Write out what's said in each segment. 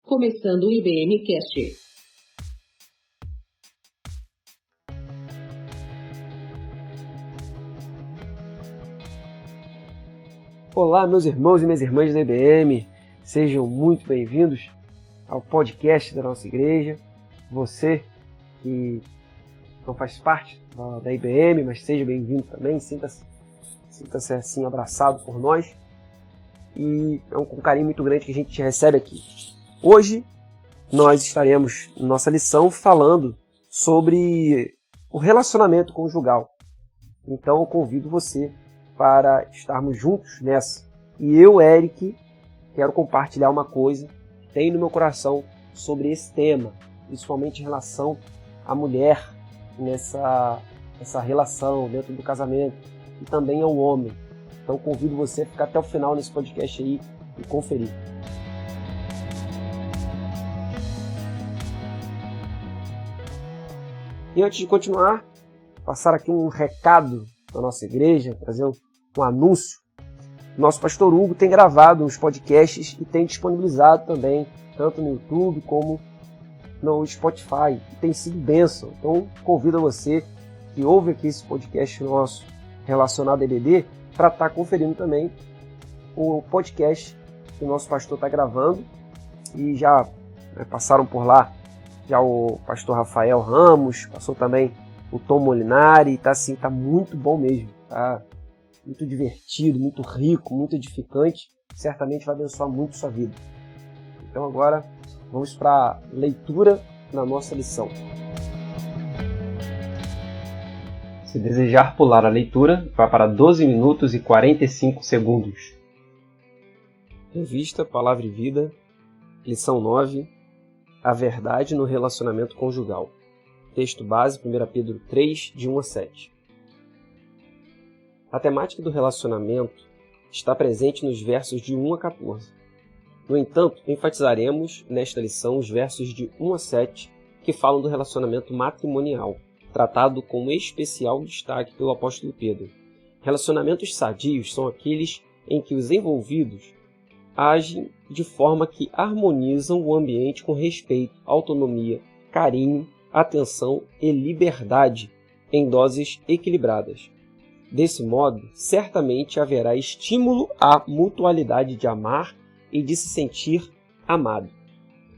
Começando o IBM Cast. Olá, meus irmãos e minhas irmãs da IBM, sejam muito bem-vindos ao podcast da nossa igreja. Você que não faz parte da IBM, mas seja bem-vindo também, sinta-se assim abraçado por nós. E é com um carinho muito grande que a gente te recebe aqui. Hoje nós estaremos, na nossa lição, falando sobre o relacionamento conjugal. Então eu convido você para estarmos juntos nessa. E eu, Eric, quero compartilhar uma coisa que tem no meu coração sobre esse tema, principalmente em relação à mulher nessa relação dentro do casamento e também ao homem. Então convido você a ficar até o final nesse podcast aí e conferir. E antes de continuar, passar aqui um recado da nossa igreja, trazer um anúncio. Nosso pastor Hugo tem gravado uns podcasts e tem disponibilizado também, tanto no YouTube como no Spotify. Tem sido bênção. Então convido você que ouve aqui esse podcast nosso relacionado a EBD para estar conferindo também o podcast que o nosso pastor está gravando. E já passaram por lá já o pastor Rafael Ramos, passou também o Tom Molinari, tá muito bom mesmo, tá muito divertido, muito rico, muito edificante, certamente vai abençoar muito sua vida. Então agora vamos para a leitura na nossa lição. Se desejar pular a leitura, vá para 12 minutos e 45 segundos. Revista Palavra e Vida, lição 9, a verdade no relacionamento conjugal. Texto base, 1 Pedro 3, de 1 a 7. A temática do relacionamento está presente nos versos de 1 a 14. No entanto, enfatizaremos nesta lição os versos de 1 a 7 que falam do relacionamento matrimonial, tratado com especial destaque pelo apóstolo Pedro. Relacionamentos sadios são aqueles em que os envolvidos agem de forma que harmonizam o ambiente com respeito, autonomia, carinho, atenção e liberdade em doses equilibradas. Desse modo, certamente haverá estímulo à mutualidade de amar e de se sentir amado,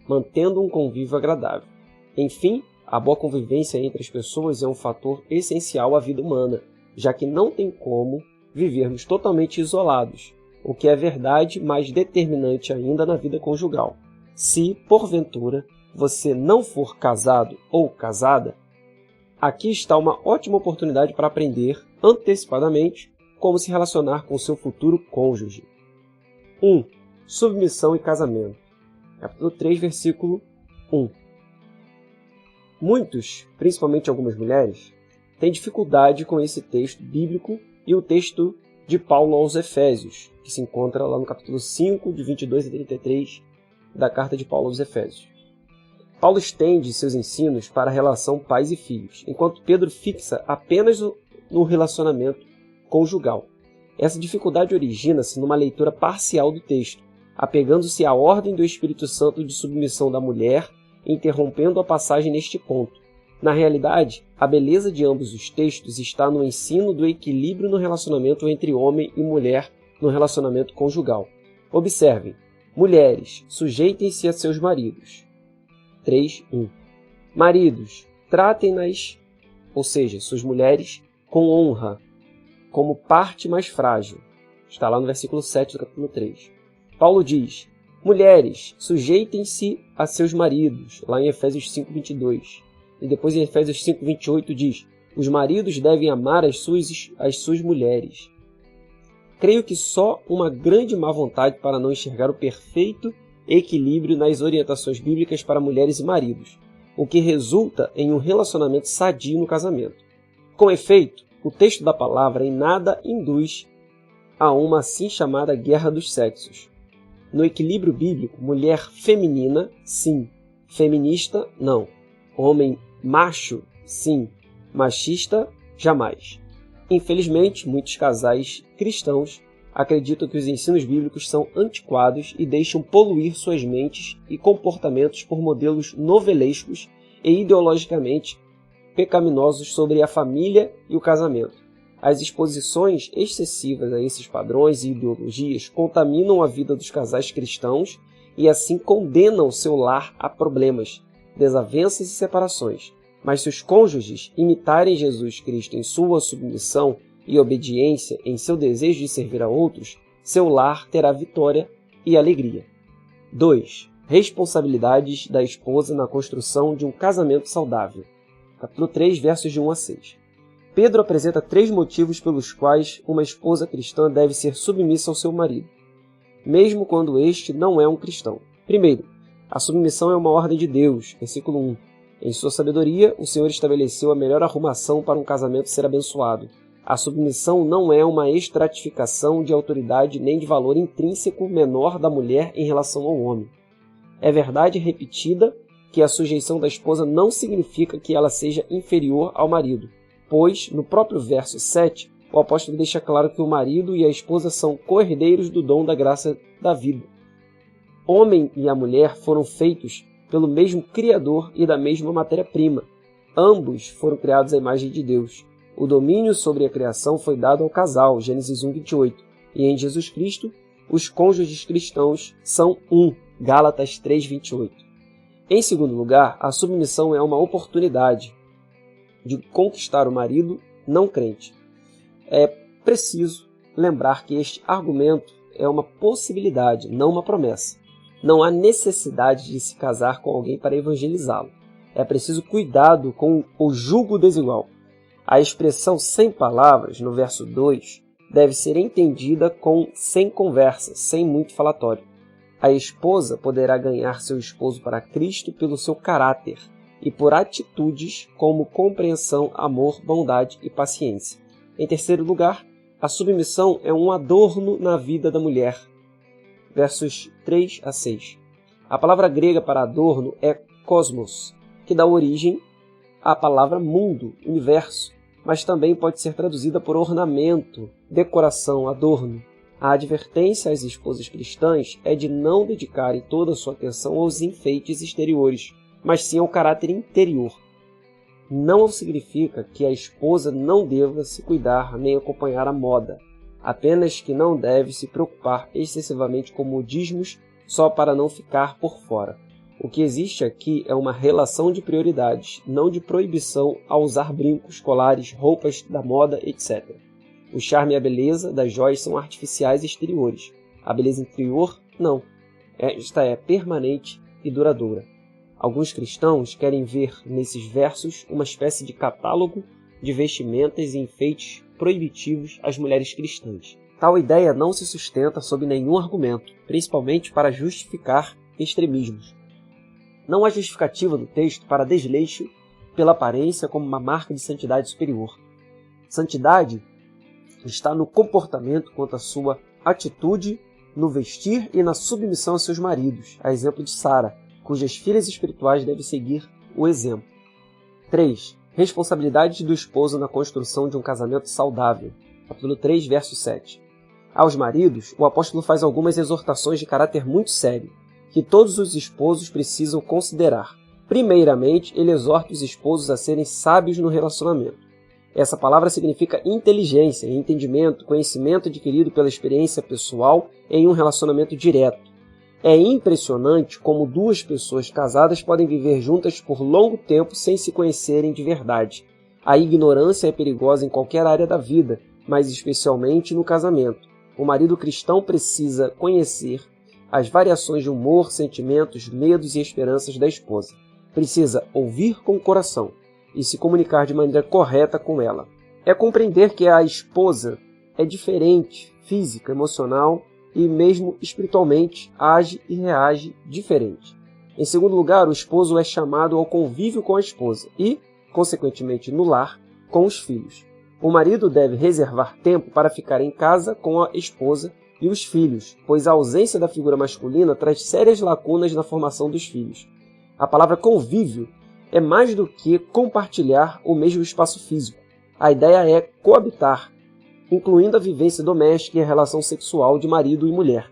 mantendo um convívio agradável. Enfim, a boa convivência entre as pessoas é um fator essencial à vida humana, já que não tem como vivermos totalmente isolados, o que é verdade mais determinante ainda na vida conjugal. Se, porventura, você não for casado ou casada, aqui está uma ótima oportunidade para aprender antecipadamente como se relacionar com seu futuro cônjuge. 1. Submissão e casamento. Capítulo 3, versículo 1. Muitos, principalmente algumas mulheres, têm dificuldade com esse texto bíblico e o texto de Paulo aos Efésios, que se encontra lá no capítulo 5, de 22 a 33 da carta de Paulo aos Efésios. Paulo estende seus ensinos para a relação pais e filhos, enquanto Pedro fixa apenas no relacionamento conjugal. Essa dificuldade origina-se numa leitura parcial do texto, apegando-se à ordem do Espírito Santo de submissão da mulher, interrompendo a passagem neste ponto. Na realidade, a beleza de ambos os textos está no ensino do equilíbrio no relacionamento entre homem e mulher no relacionamento conjugal. Observem: mulheres, sujeitem-se a seus maridos. 3:1. Maridos, tratem-nas, ou seja, suas mulheres, com honra, como parte mais frágil. Está lá no versículo 7 do capítulo 3. Paulo diz: mulheres, sujeitem-se a seus maridos, lá em Efésios 5:22. E depois em Efésios 5:28 diz: os maridos devem amar as suas mulheres. Creio que só uma grande má vontade para não enxergar o perfeito equilíbrio nas orientações bíblicas para mulheres e maridos, o que resulta em um relacionamento sadio no casamento. Com efeito, o texto da palavra em nada induz a uma assim chamada guerra dos sexos. No equilíbrio bíblico, mulher feminina, sim. Feminista, não. Homem macho, sim. Machista, jamais. Infelizmente, muitos casais cristãos acreditam que os ensinos bíblicos são antiquados e deixam poluir suas mentes e comportamentos por modelos novelescos e ideologicamente pecaminosos sobre a família e o casamento. As exposições excessivas a esses padrões e ideologias contaminam a vida dos casais cristãos e assim condenam seu lar a problemas, desavenças e separações. Mas se os cônjuges imitarem Jesus Cristo em sua submissão e obediência em seu desejo de servir a outros, seu lar terá vitória e alegria. 2. Responsabilidades da esposa na construção de um casamento saudável. Capítulo 3, versos de 1 a 6. Pedro apresenta 3 motivos pelos quais uma esposa cristã deve ser submissa ao seu marido, mesmo quando este não é um cristão. Primeiro, a submissão é uma ordem de Deus. Versículo 1. Em sua sabedoria, o Senhor estabeleceu a melhor arrumação para um casamento ser abençoado. A submissão não é uma estratificação de autoridade nem de valor intrínseco menor da mulher em relação ao homem. É verdade repetida que a sujeição da esposa não significa que ela seja inferior ao marido, pois, no próprio verso 7, o apóstolo deixa claro que o marido e a esposa são co-herdeiros do dom da graça da vida. Homem e a mulher foram feitos pelo mesmo Criador e da mesma matéria-prima. Ambos foram criados à imagem de Deus. O domínio sobre a criação foi dado ao casal, Gênesis 1:28, e em Jesus Cristo, os cônjuges cristãos são um, Gálatas 3:28. Em segundo lugar, a submissão é uma oportunidade de conquistar o marido não crente. É preciso lembrar que este argumento é uma possibilidade, não uma promessa. Não há necessidade de se casar com alguém para evangelizá-lo. É preciso cuidado com o jugo desigual. A expressão sem palavras, no verso 2, deve ser entendida com sem conversa, sem muito falatório. A esposa poderá ganhar seu esposo para Cristo pelo seu caráter e por atitudes como compreensão, amor, bondade e paciência. Em terceiro lugar, a submissão é um adorno na vida da mulher. Versos 3 a 6. A palavra grega para adorno é cosmos, que dá origem à palavra mundo, universo, mas também pode ser traduzida por ornamento, decoração, adorno. A advertência às esposas cristãs é de não dedicarem toda a sua atenção aos enfeites exteriores, mas sim ao caráter interior. Não significa que a esposa não deva se cuidar nem acompanhar a moda, apenas que não deve se preocupar excessivamente com modismos só para não ficar por fora. O que existe aqui é uma relação de prioridades, não de proibição a usar brincos, colares, roupas da moda, etc. O charme e a beleza das joias são artificiais exteriores. A beleza interior, não. Esta é permanente e duradoura. Alguns cristãos querem ver nesses versos uma espécie de catálogo de vestimentas e enfeites proibitivos às mulheres cristãs. Tal ideia não se sustenta sob nenhum argumento, principalmente para justificar extremismos. Não há justificativa no texto para desleixo pela aparência como uma marca de santidade superior. Santidade está no comportamento quanto à sua atitude, no vestir e na submissão a seus maridos, a exemplo de Sara, cujas filhas espirituais devem seguir o exemplo. 3. Responsabilidades do esposo na construção de um casamento saudável. Capítulo 3, verso 7. Aos maridos, o apóstolo faz algumas exortações de caráter muito sério, que todos os esposos precisam considerar. Primeiramente, ele exorta os esposos a serem sábios no relacionamento. Essa palavra significa inteligência, entendimento, conhecimento adquirido pela experiência pessoal em um relacionamento direto. É impressionante como duas pessoas casadas podem viver juntas por longo tempo sem se conhecerem de verdade. A ignorância é perigosa em qualquer área da vida, mas especialmente no casamento. O marido cristão precisa conhecer as variações de humor, sentimentos, medos e esperanças da esposa. Precisa ouvir com o coração e se comunicar de maneira correta com ela. É compreender que a esposa é diferente, física, emocional e mesmo espiritualmente age e reage diferente. Em segundo lugar, o esposo é chamado ao convívio com a esposa e, consequentemente, no lar, com os filhos. O marido deve reservar tempo para ficar em casa com a esposa e os filhos, pois a ausência da figura masculina traz sérias lacunas na formação dos filhos. A palavra convívio é mais do que compartilhar o mesmo espaço físico. A ideia é coabitar, incluindo a vivência doméstica e a relação sexual de marido e mulher.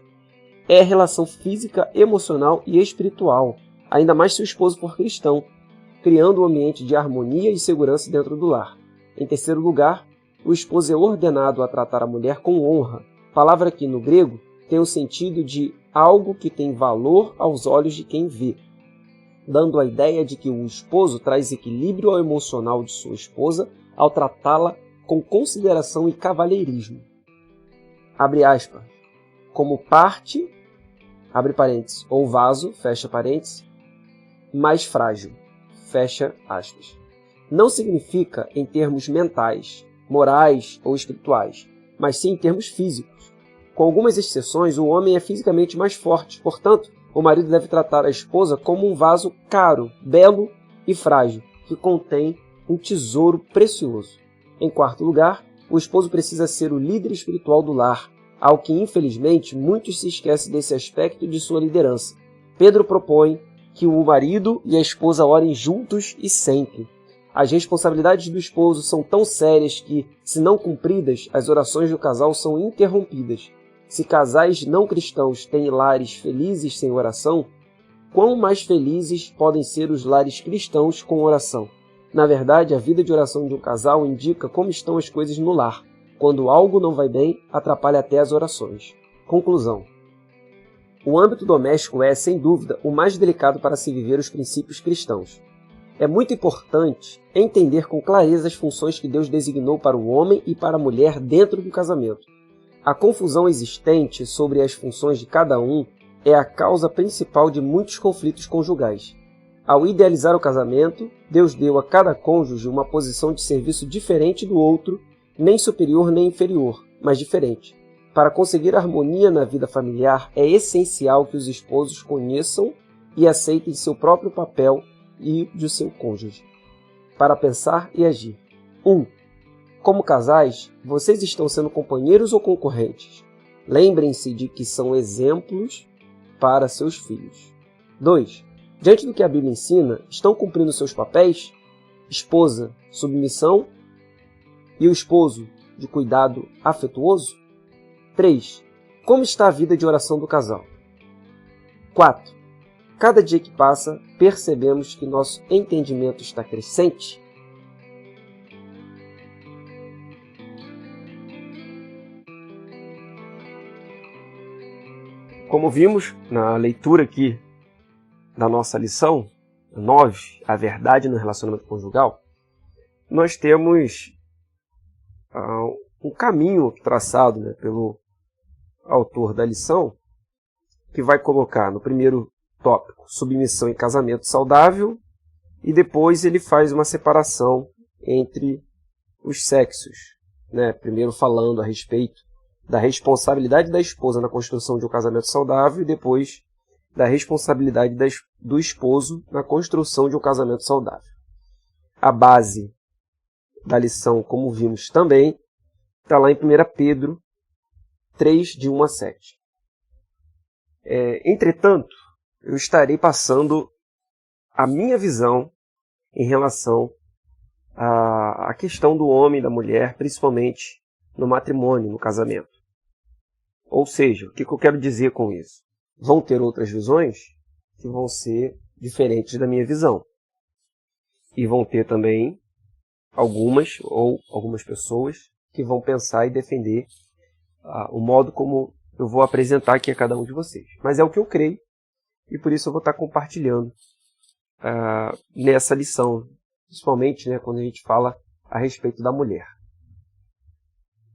É a relação física, emocional e espiritual, ainda mais se o esposo for cristão, criando um ambiente de harmonia e segurança dentro do lar. Em terceiro lugar, o esposo é ordenado a tratar a mulher com honra, palavra que no grego tem o sentido de algo que tem valor aos olhos de quem vê, dando a ideia de que o esposo traz equilíbrio ao emocional de sua esposa ao tratá-la com consideração e cavalheirismo. Abre aspas, como parte, abre parênteses, ou vaso, fecha parênteses, mais frágil, fecha aspas. Não significa em termos mentais, morais ou espirituais, mas sim em termos físicos. Com algumas exceções, o homem é fisicamente mais forte, portanto, o marido deve tratar a esposa como um vaso caro, belo e frágil, que contém um tesouro precioso. Em quarto lugar, o esposo precisa ser o líder espiritual do lar, ao que, infelizmente, muitos se esquecem desse aspecto de sua liderança. Pedro propõe que o marido e a esposa orem juntos e sempre. As responsabilidades do esposo são tão sérias que, se não cumpridas, as orações do casal são interrompidas. Se casais não cristãos têm lares felizes sem oração, quão mais felizes podem ser os lares cristãos com oração? Na verdade, a vida de oração de um casal indica como estão as coisas no lar. Quando algo não vai bem, atrapalha até as orações. Conclusão. O âmbito doméstico é, sem dúvida, o mais delicado para se viver os princípios cristãos. É muito importante entender com clareza as funções que Deus designou para o homem e para a mulher dentro do casamento. A confusão existente sobre as funções de cada um é a causa principal de muitos conflitos conjugais. Ao idealizar o casamento, Deus deu a cada cônjuge uma posição de serviço diferente do outro, nem superior nem inferior, mas diferente. Para conseguir harmonia na vida familiar, é essencial que os esposos conheçam e aceitem seu próprio papel e de seu cônjuge. Para pensar e agir. 1. Como casais, vocês estão sendo companheiros ou concorrentes? Lembrem-se de que são exemplos para seus filhos. 2. Diante do que a Bíblia ensina, estão cumprindo seus papéis? Esposa, submissão, e o esposo, de cuidado afetuoso? 3. Como está a vida de oração do casal? 4. Cada dia que passa, percebemos que nosso entendimento está crescente? Como vimos na leitura aqui da nossa lição 9, a verdade no relacionamento conjugal, nós temos um caminho traçado, né, pelo autor da lição, que vai colocar no primeiro tópico submissão e casamento saudável, e depois ele faz uma separação entre os sexos, né, primeiro falando a respeito da responsabilidade da esposa na construção de um casamento saudável e depois da responsabilidade do esposo na construção de um casamento saudável. A base da lição, como vimos também, está lá em 1 Pedro 3, de 1 a 7. Entretanto, eu estarei passando a minha visão em relação à questão do homem e da mulher, principalmente no matrimônio, no casamento. Ou seja, o que eu quero dizer com isso? Vão ter outras visões que vão ser diferentes da minha visão. E vão ter também algumas pessoas que vão pensar e defender o modo como eu vou apresentar aqui a cada um de vocês. Mas é o que eu creio, e por isso eu vou estar compartilhando nessa lição, principalmente, né, quando a gente fala a respeito da mulher.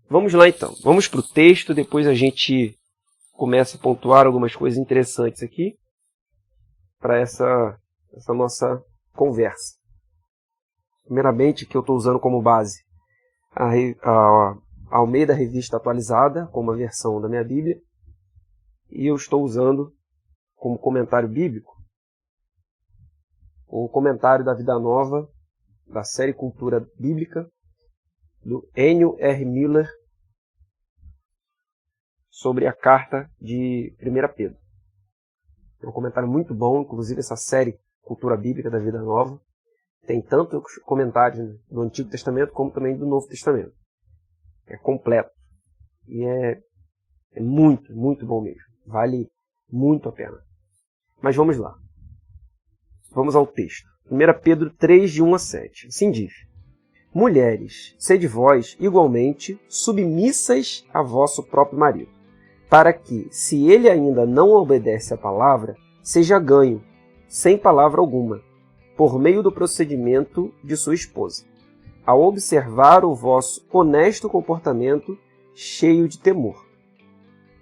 Vamos lá então, vamos para o texto, depois a gente começa a pontuar algumas coisas interessantes aqui para essa nossa conversa. Primeiramente, que eu estou usando como base a Almeida Revista Atualizada, como a versão da minha Bíblia, e eu estou usando como comentário bíblico o comentário da Vida Nova, da série Cultura Bíblica, do Ennio R. Miller, sobre a carta de 1 Pedro. É um comentário muito bom, inclusive essa série Cultura Bíblica da Vida Nova tem tanto comentários do Antigo Testamento como também do Novo Testamento. é completo. E é muito, muito bom mesmo. Vale muito a pena. Mas vamos lá. Vamos ao texto. 1 Pedro 3, de 1 a 7. Assim diz: Mulheres, sede vós igualmente submissas a vosso próprio marido, para que, se ele ainda não obedece à palavra, seja ganho, sem palavra alguma, por meio do procedimento de sua esposa, ao observar o vosso honesto comportamento cheio de temor.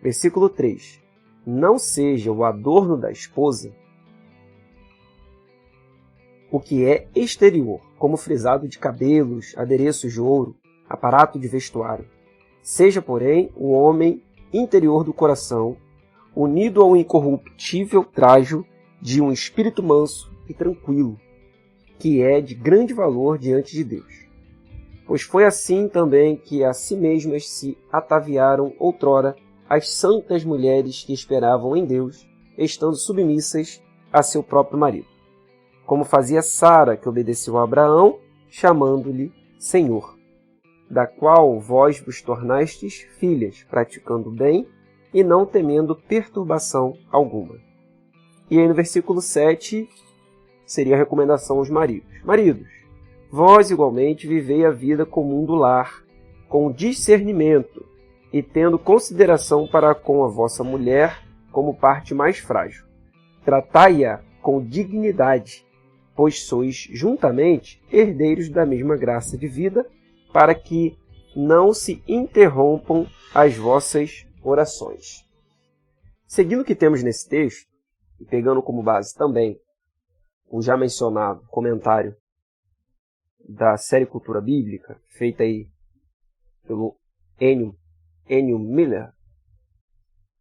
Versículo 3. Não seja o adorno da esposa o que é exterior, como frisado de cabelos, adereços de ouro, aparato de vestuário. Seja, porém, o homem interior do coração, unido ao incorruptível trajo de um espírito manso e tranquilo, que é de grande valor diante de Deus. Pois foi assim também que a si mesmas se ataviaram outrora as santas mulheres que esperavam em Deus, estando submissas a seu próprio marido. Como fazia Sara, que obedeceu a Abraão, chamando-lhe Senhor, da qual vós vos tornastes filhas, praticando o bem e não temendo perturbação alguma. E aí no versículo 7 seria a recomendação aos maridos. Maridos, vós igualmente vivei a vida comum do lar, com discernimento, e tendo consideração para com a vossa mulher como parte mais frágil. Tratai-a com dignidade, pois sois juntamente herdeiros da mesma graça de vida, para que não se interrompam as vossas orações. Seguindo o que temos nesse texto, e pegando como base também o já mencionado comentário da série Cultura Bíblica, feita aí pelo Ennio Miller,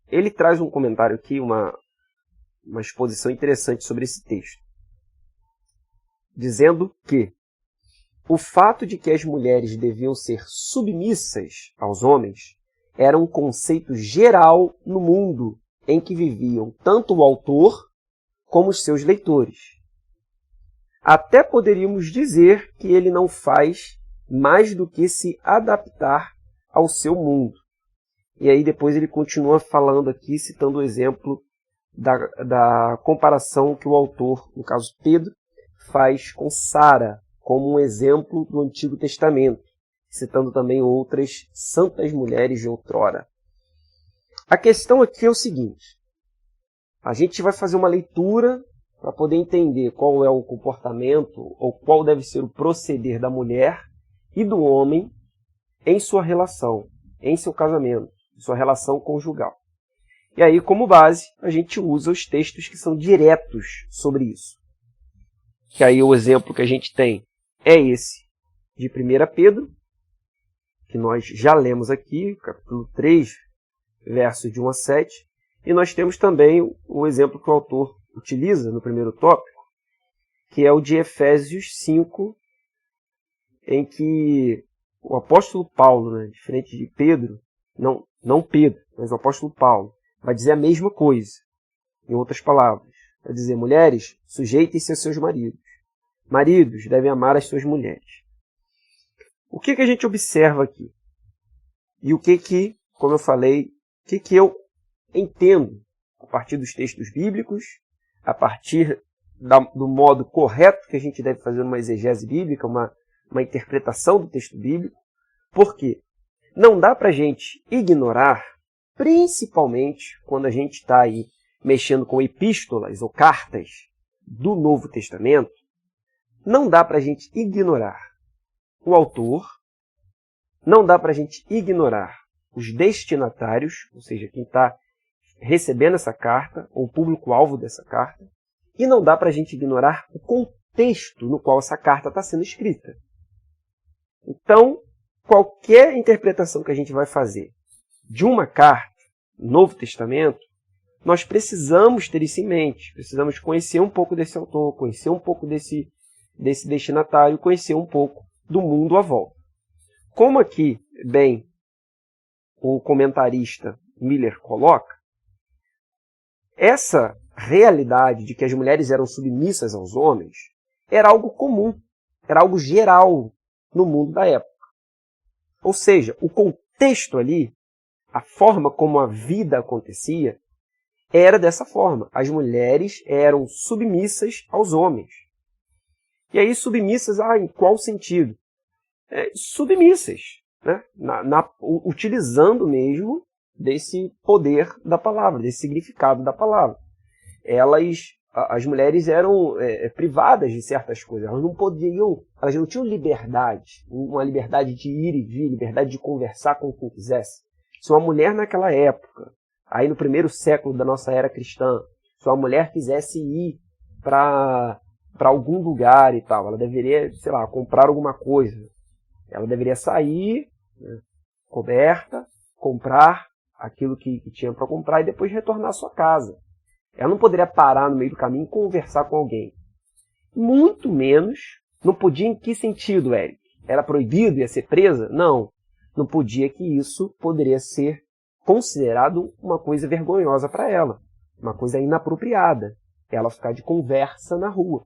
ele traz um comentário aqui, uma exposição interessante sobre esse texto, dizendo que o fato de que as mulheres deviam ser submissas aos homens era um conceito geral no mundo em que viviam tanto o autor como os seus leitores. Até poderíamos dizer que ele não faz mais do que se adaptar ao seu mundo. E aí depois ele continua falando aqui, citando o exemplo da comparação que o autor, no caso Pedro, faz com Sara, como um exemplo do Antigo Testamento, citando também outras santas mulheres de outrora. A questão aqui é o seguinte: a gente vai fazer uma leitura para poder entender qual é o comportamento ou qual deve ser o proceder da mulher e do homem em sua relação, em seu casamento, em sua relação conjugal. E aí, como base, a gente usa os textos que são diretos sobre isso. Que aí o exemplo que a gente tem é esse de 1 Pedro, que nós já lemos aqui, capítulo 3, versos de 1 a 7. E nós temos também o exemplo que o autor utiliza no primeiro tópico, que é o de Efésios 5, em que o apóstolo Paulo, né, diferente de Pedro, não Pedro, mas o apóstolo Paulo, vai dizer a mesma coisa, em outras palavras. Vai dizer: mulheres, sujeitem-se a seus maridos. Maridos devem amar as suas mulheres. O que a gente observa aqui? E o que, como eu falei, o que eu entendo a partir dos textos bíblicos, a partir do modo correto que a gente deve fazer uma exegese bíblica, uma interpretação do texto bíblico. Por quê? Não dá para a gente ignorar, principalmente quando a gente está aí mexendo com epístolas ou cartas do Novo Testamento, não dá para a gente ignorar o autor, não dá para a gente ignorar os destinatários, ou seja, quem está recebendo essa carta, ou o público-alvo dessa carta, e não dá para a gente ignorar o contexto no qual essa carta está sendo escrita. Então, qualquer interpretação que a gente vai fazer de uma carta, Novo Testamento, nós precisamos ter isso em mente, precisamos conhecer um pouco desse autor, conhecer um pouco desse destinatário, conhecer um pouco do mundo à volta. Como aqui, bem, o comentarista Miller coloca, essa realidade de que as mulheres eram submissas aos homens era algo comum, era algo geral no mundo da época. Ou seja, o contexto ali, a forma como a vida acontecia, era dessa forma. As mulheres eram submissas aos homens. E aí, submissas, em qual sentido? Submissas, né? Utilizando mesmo desse poder da palavra, desse significado da palavra. As mulheres eram privadas de certas coisas, elas não tinham liberdade, uma liberdade de ir e vir, liberdade de conversar com quem quisesse. Se uma mulher naquela época, aí no primeiro século da nossa era cristã, se uma mulher quisesse ir para algum lugar e tal, ela deveria, comprar alguma coisa. Ela deveria sair, né, coberta, comprar aquilo que tinha para comprar e depois retornar à sua casa. Ela não poderia parar no meio do caminho e conversar com alguém. Muito menos, não podia em que sentido, Eric? Era proibido, ia ser presa? Não. Não podia que isso poderia ser considerado uma coisa vergonhosa para ela. Uma coisa inapropriada. Ela ficar de conversa na rua.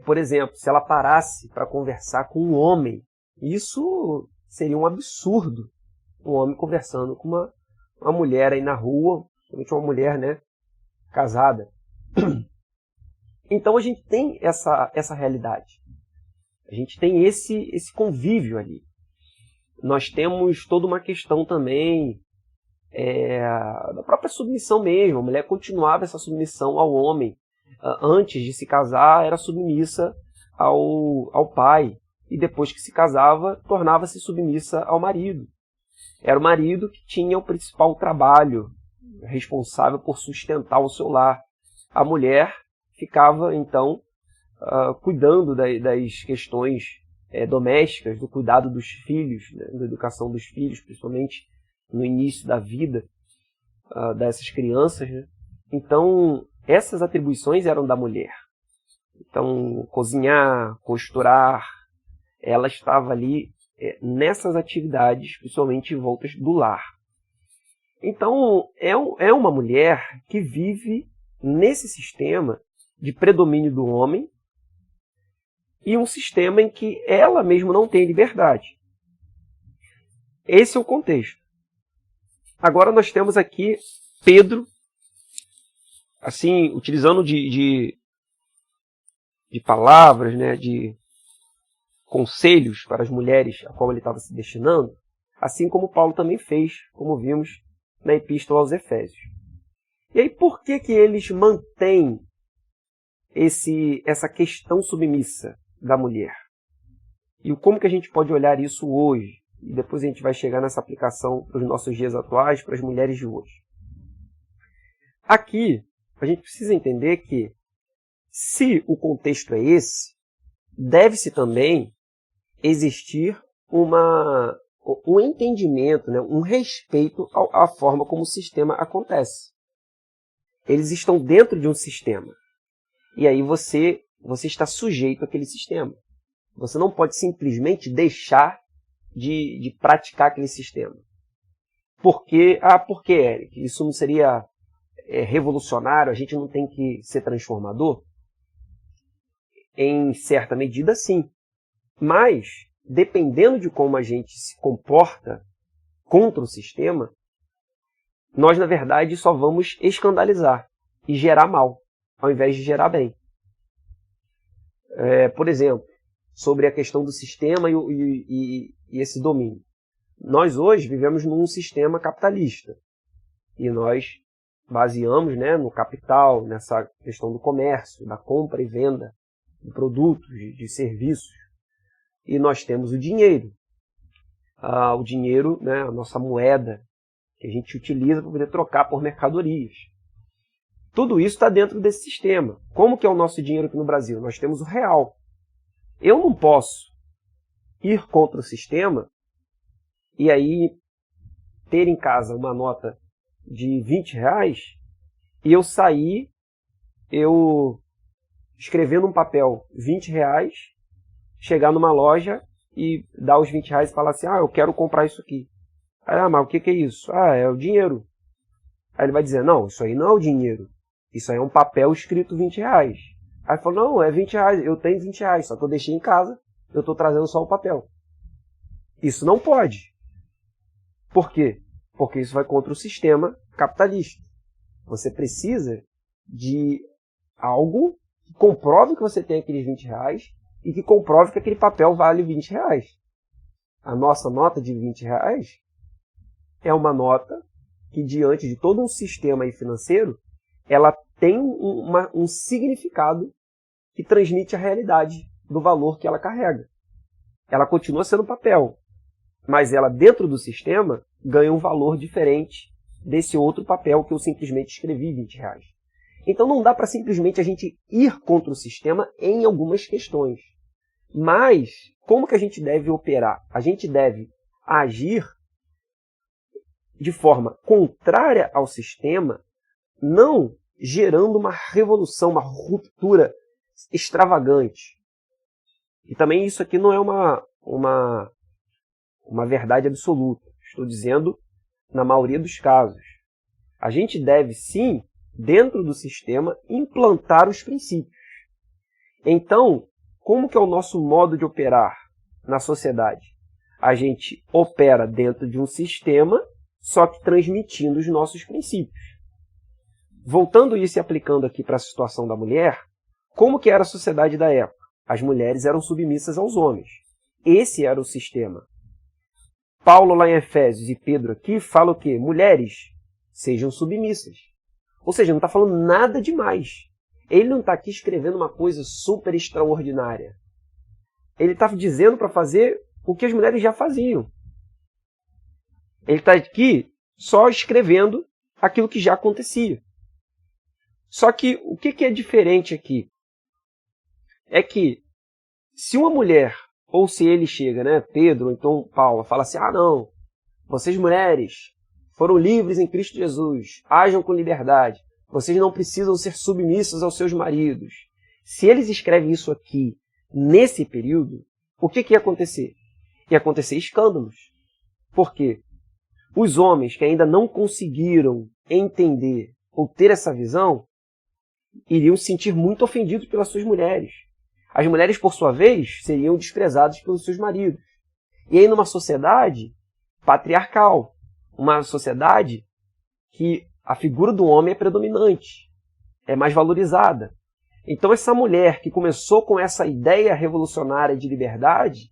Por exemplo, se ela parasse para conversar com um homem, isso seria um absurdo. Um homem conversando com uma mulher aí na rua, principalmente uma mulher, né, casada. Então a gente tem essa realidade. A gente tem esse convívio ali. Nós temos toda uma questão também da própria submissão mesmo. A mulher continuava essa submissão ao homem. Antes de se casar, era submissa ao pai. E depois que se casava, tornava-se submissa ao marido. Era o marido que tinha o principal trabalho, responsável por sustentar o seu lar. A mulher ficava, então, cuidando das questões domésticas, do cuidado dos filhos, né, da educação dos filhos, principalmente no início da vida dessas crianças. Né? Então, essas atribuições eram da mulher. Então, cozinhar, costurar, ela estava ali nessas atividades, principalmente voltas do lar. Então, é uma mulher que vive nesse sistema de predomínio do homem e um sistema em que ela mesma não tem liberdade. Esse é o contexto. Agora nós temos aqui Pedro, assim, utilizando de palavras, né, de conselhos para as mulheres a qual ele estava se destinando, assim como Paulo também fez, como vimos na Epístola aos Efésios. E aí, por que eles mantêm essa questão submissa da mulher? E como que a gente pode olhar isso hoje? E depois a gente vai chegar nessa aplicação para os nossos dias atuais, para as mulheres de hoje. Aqui, a gente precisa entender que, se o contexto é esse, deve-se também existir um entendimento, né, um respeito à forma como o sistema acontece. Eles estão dentro de um sistema. E aí você está sujeito àquele sistema. Você não pode simplesmente deixar de praticar aquele sistema. Por quê, Eric? Isso não seria revolucionário? A gente não tem que ser transformador? Em certa medida, sim. Mas, dependendo de como a gente se comporta contra o sistema, nós, na verdade, só vamos escandalizar e gerar mal, ao invés de gerar bem. Por exemplo, sobre a questão do sistema e esse domínio. Nós hoje vivemos num sistema capitalista. E nós baseamos, né, no capital, nessa questão do comércio, da compra e venda de produtos, de serviços. E nós temos o dinheiro. O dinheiro, né, a nossa moeda, que a gente utiliza para poder trocar por mercadorias. Tudo isso está dentro desse sistema. Como que é o nosso dinheiro aqui no Brasil? Nós temos o real. Eu não posso ir contra o sistema e aí ter em casa uma nota de R$20 e eu sair, eu escrever num papel R$20, chegar numa loja e dar os R$20 e falar assim, eu quero comprar isso aqui. Aí, mas o que é isso? É o dinheiro. Aí ele vai dizer, não, isso aí não é o dinheiro. Isso aí é um papel escrito R$20. Aí ele falou, não, é R$20, eu tenho R$20, só que eu deixei em casa, eu estou trazendo só o papel. Isso não pode. Por quê? Porque isso vai contra o sistema capitalista. Você precisa de algo que comprove que você tem aqueles R$20 e que comprove que aquele papel vale R$20. A nossa nota de R$20 é uma nota que, diante de todo um sistema aí financeiro, ela tem um significado que transmite a realidade do valor que ela carrega. Ela continua sendo papel, mas ela, dentro do sistema, ganha um valor diferente desse outro papel que eu simplesmente escrevi R$20. Então não dá para simplesmente a gente ir contra o sistema em algumas questões. Mas como que a gente deve operar? A gente deve agir de forma contrária ao sistema, não gerando uma revolução, uma ruptura extravagante. E também isso aqui não é uma verdade absoluta. Estou dizendo na maioria dos casos. A gente deve, sim, dentro do sistema, implantar os princípios. Então, como que é o nosso modo de operar na sociedade? A gente opera dentro de um sistema, só que transmitindo os nossos princípios. Voltando isso e aplicando aqui para a situação da mulher, como que era a sociedade da época? As mulheres eram submissas aos homens. Esse era o sistema. Paulo lá em Efésios e Pedro aqui fala o quê? Mulheres, sejam submissas. Ou seja, não está falando nada demais. Ele não está aqui escrevendo uma coisa super extraordinária. Ele está dizendo para fazer o que as mulheres já faziam. Ele está aqui só escrevendo aquilo que já acontecia. Só que o que é diferente aqui? É que se uma mulher, ou se ele chega, né, Pedro, ou então Paulo, fala assim, não, vocês mulheres foram livres em Cristo Jesus, ajam com liberdade, vocês não precisam ser submissas aos seus maridos. Se eles escrevem isso aqui, nesse período, o que ia acontecer? Ia acontecer escândalos. Por quê? Os homens que ainda não conseguiram entender ou ter essa visão, iriam se sentir muito ofendidos pelas suas mulheres. As mulheres, por sua vez, seriam desprezadas pelos seus maridos. E aí, numa sociedade patriarcal, uma sociedade que a figura do homem é predominante, é mais valorizada. Então, essa mulher que começou com essa ideia revolucionária de liberdade,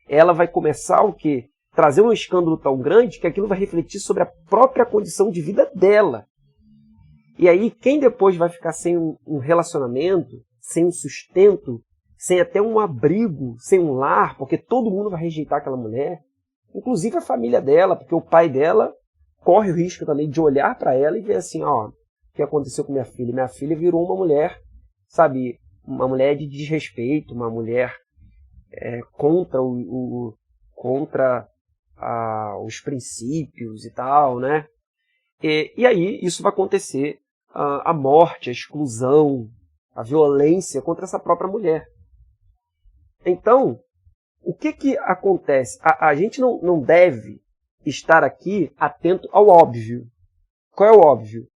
ela vai começar o quê? Trazer um escândalo tão grande que aquilo vai refletir sobre a própria condição de vida dela. E aí, quem depois vai ficar sem um relacionamento, sem um sustento, sem até um abrigo, sem um lar, porque todo mundo vai rejeitar aquela mulher, inclusive a família dela, porque o pai dela corre o risco também de olhar para ela e ver assim, o que aconteceu com minha filha? Minha filha virou uma mulher, sabe, uma mulher de desrespeito, uma mulher contra os princípios e tal, né? E aí isso vai acontecer, a morte, a exclusão, a violência contra essa própria mulher. Então, o que acontece? A gente não deve estar aqui atento ao óbvio. Qual é o óbvio?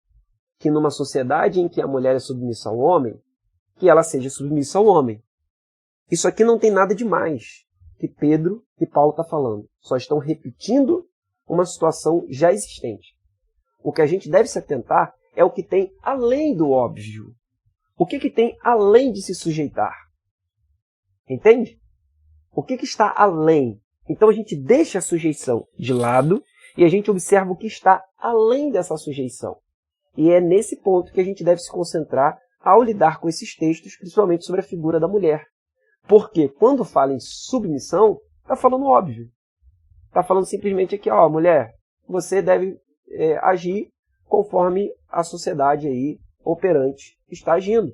Que numa sociedade em que a mulher é submissa ao homem, que ela seja submissa ao homem. Isso aqui não tem nada demais que Pedro e Paulo estão falando. Só estão repetindo uma situação já existente. O que a gente deve se atentar é o que tem além do óbvio. O que tem além de se sujeitar? Entende? O que está além? Então a gente deixa a sujeição de lado e a gente observa o que está além dessa sujeição. E é nesse ponto que a gente deve se concentrar ao lidar com esses textos, principalmente sobre a figura da mulher. Porque quando fala em submissão, está falando óbvio. Está falando simplesmente aqui, mulher, você deve agir conforme a sociedade aí operante está agindo.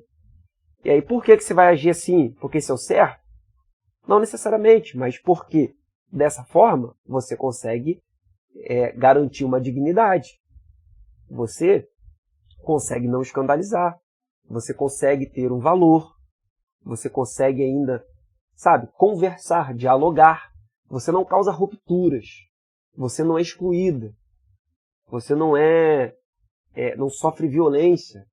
E aí, por que você vai agir assim? Porque isso é o certo? Não necessariamente, mas porque dessa forma você consegue garantir uma dignidade. Você consegue não escandalizar. Você consegue ter um valor. Você consegue ainda, conversar, dialogar. Você não causa rupturas. Você não é excluída. Você não sofre violência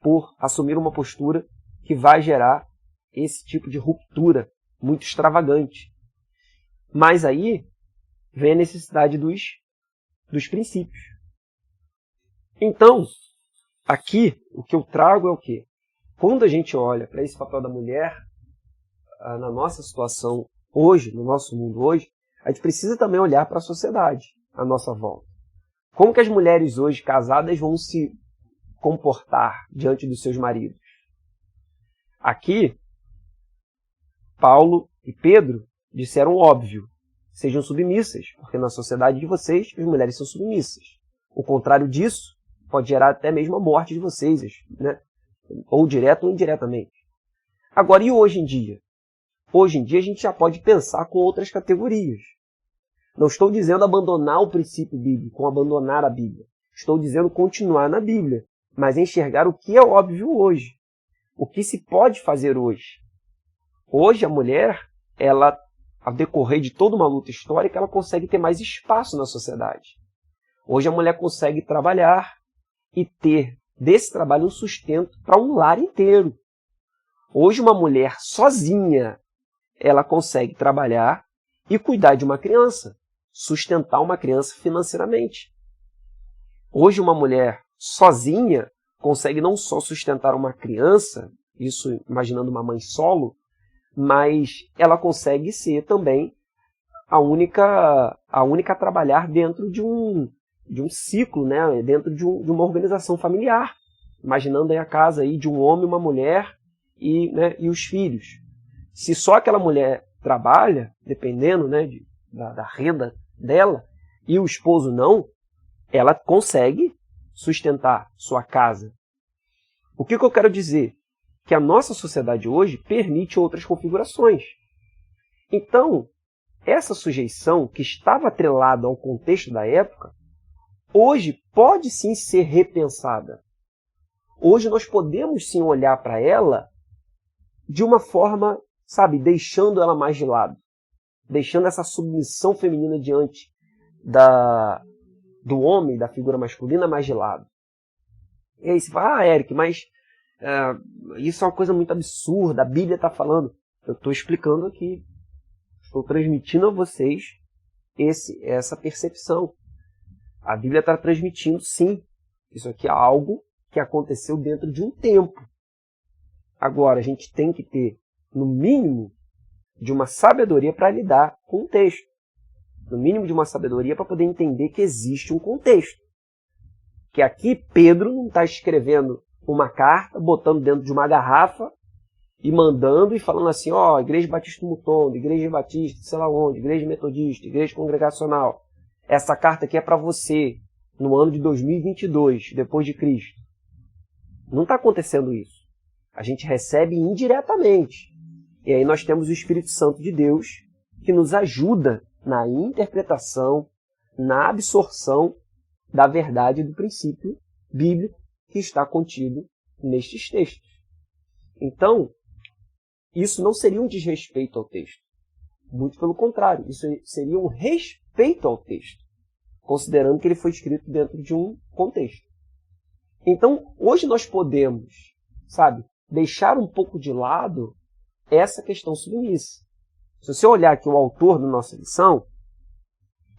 por assumir uma postura que vai gerar esse tipo de ruptura muito extravagante. Mas aí vem a necessidade dos princípios. Então, aqui, o que eu trago é o quê? Quando a gente olha para esse papel da mulher, na nossa situação hoje, no nosso mundo hoje, a gente precisa também olhar para a sociedade à nossa volta. Como que as mulheres hoje casadas vão se comportar diante dos seus maridos? Aqui, Paulo e Pedro disseram óbvio, sejam submissas, porque na sociedade de vocês as mulheres são submissas. O contrário disso pode gerar até mesmo a morte de vocês, né? Ou direto ou indiretamente. Agora, e hoje em dia? Hoje em dia a gente já pode pensar com outras categorias. Não estou dizendo abandonar o princípio bíblico, ou abandonar a Bíblia. Estou dizendo continuar na Bíblia, mas enxergar o que é óbvio hoje. O que se pode fazer hoje. Hoje a mulher, ela, ao decorrer de toda uma luta histórica, ela consegue ter mais espaço na sociedade. Hoje a mulher consegue trabalhar e ter desse trabalho um sustento para um lar inteiro. Hoje uma mulher sozinha, ela consegue trabalhar e cuidar de uma criança, sustentar uma criança financeiramente. Hoje uma mulher sozinha consegue não só sustentar uma criança, isso imaginando uma mãe solo, mas ela consegue ser também a única a trabalhar dentro de um ciclo, né? Dentro de uma organização familiar, imaginando aí a casa aí de um homem, uma mulher e os filhos. Se só aquela mulher trabalha, dependendo, né, da renda dela, e o esposo não, ela consegue sustentar sua casa. O que eu quero dizer? Que a nossa sociedade hoje permite outras configurações. Então, essa sujeição que estava atrelada ao contexto da época, hoje pode sim ser repensada. Hoje nós podemos sim olhar para ela de uma forma, sabe, deixando ela mais de lado. Deixando essa submissão feminina diante do homem, da figura masculina, mais de lado. E aí você fala, Eric, mas isso é uma coisa muito absurda, a Bíblia está falando. Eu estou explicando aqui, estou transmitindo a vocês essa percepção. A Bíblia está transmitindo, sim, isso aqui é algo que aconteceu dentro de um tempo. Agora, a gente tem que ter, no mínimo, de uma sabedoria para lidar com o texto. No mínimo de uma sabedoria para poder entender que existe um contexto. Que aqui Pedro não está escrevendo uma carta, botando dentro de uma garrafa e mandando e falando assim, ó, Igreja Batista do Mutondo, Igreja Batista, sei lá onde, Igreja Metodista, Igreja Congregacional. Essa carta aqui é para você, no ano de 2022, depois de Cristo. Não está acontecendo isso. A gente recebe indiretamente. E aí nós temos o Espírito Santo de Deus que nos ajuda na interpretação, na absorção da verdade do princípio bíblico que está contido nestes textos. Então, isso não seria um desrespeito ao texto. Muito pelo contrário, isso seria um respeito ao texto, considerando que ele foi escrito dentro de um contexto. Então, hoje nós podemos, sabe, deixar um pouco de lado essa questão submissa. Se você olhar aqui o autor da nossa lição,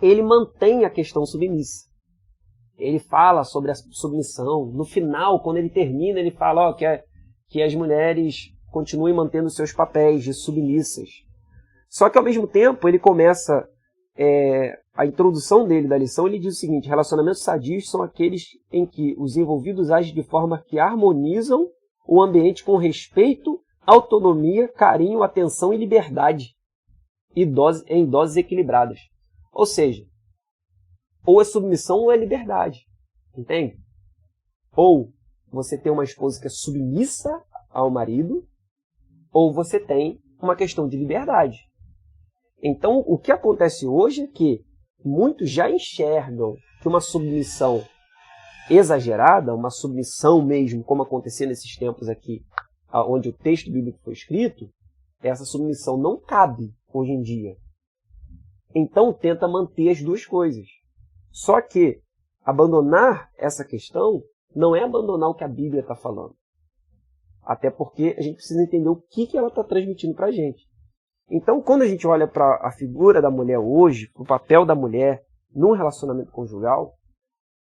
ele mantém a questão submissa. Ele fala sobre a submissão. No final, quando ele termina, ele fala que as mulheres continuem mantendo seus papéis de submissas. Só que, ao mesmo tempo, ele começa a introdução dele da lição, ele diz o seguinte: relacionamentos sadios são aqueles em que os envolvidos agem de forma que harmonizam o ambiente com respeito, autonomia, carinho, atenção e liberdade, em doses equilibradas. Ou seja, ou é submissão ou é liberdade. Entende? Ou você tem uma esposa que é submissa ao marido, ou você tem uma questão de liberdade. Então, o que acontece hoje é que muitos já enxergam que uma submissão exagerada, uma submissão mesmo, como acontecia nesses tempos aqui, onde o texto bíblico foi escrito, essa submissão não cabe hoje em dia. Então, tenta manter as duas coisas. Só que abandonar essa questão não é abandonar o que a Bíblia está falando. Até porque a gente precisa entender o que ela está transmitindo para a gente. Então, quando a gente olha para a figura da mulher hoje, para o papel da mulher num relacionamento conjugal,